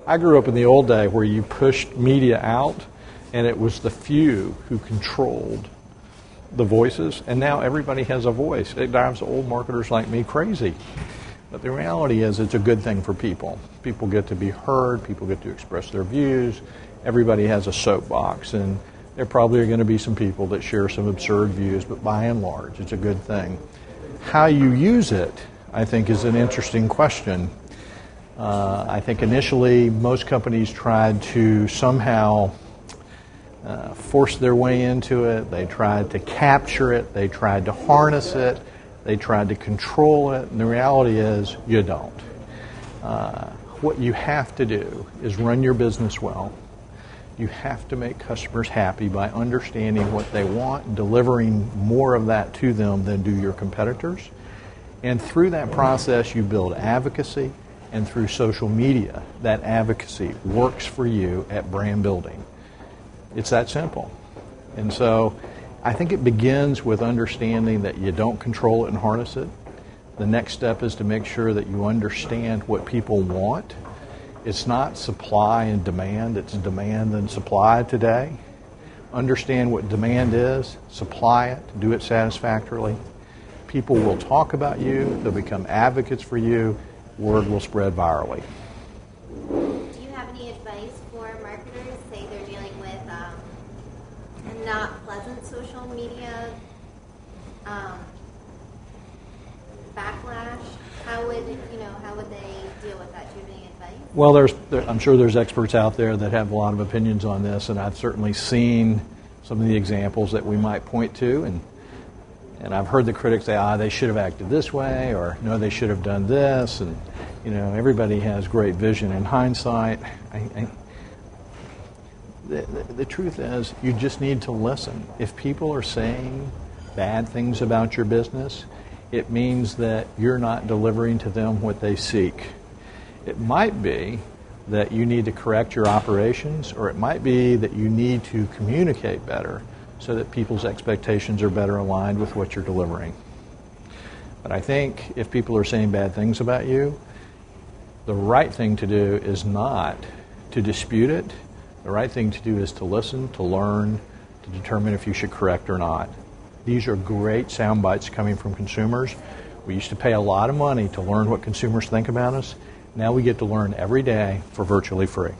I grew up in the old day where you pushed media out, and it was the few who controlled the voices, and now everybody has a voice. It drives old marketers like me crazy. But the reality is it's a good thing for people. People get to be heard, people get to express their views, everybody has a soapbox, and there probably are going to be some people that share some absurd views, but by and large it's a good thing. How you use it, I think, is an interesting question. I think initially most companies tried to somehow force their way into it. They tried to capture it. They tried to harness it. They tried to control it. And the reality is you don't. What you have to do is run your business well. You have to make customers happy by understanding what they want and delivering more of that to them than do your competitors. And through that process, you build advocacy. And through social media, that advocacy works for you at brand building. It's that simple. And so I think it begins with understanding that you don't control it and harness it. The next step is to make sure that you understand what people want. It's not supply and demand, it's demand and supply today. Understand what demand is, supply it, do it satisfactorily. People will talk about you, they'll become advocates for you, word will spread virally. Do you have any advice for marketers, say they're dealing with a not pleasant social media backlash? How would they deal with that? Do you have any advice? Well, I'm sure there's experts out there that have a lot of opinions on this, and I've certainly seen some of the examples that we might point to, and I've heard the critics say, they should have acted this way, or no, they should have done this, and everybody has great vision in hindsight. The truth is, you just need to listen. If people are saying bad things about your business, it means that you're not delivering to them what they seek. It might be that you need to correct your operations, or it might be that you need to communicate better so that people's expectations are better aligned with what you're delivering. But I think if people are saying bad things about you, the right thing to do is not to dispute it. The right thing to do is to listen, to learn, to determine if you should correct or not. These are great sound bites coming from consumers. We used to pay a lot of money to learn what consumers think about us. Now we get to learn every day for virtually free.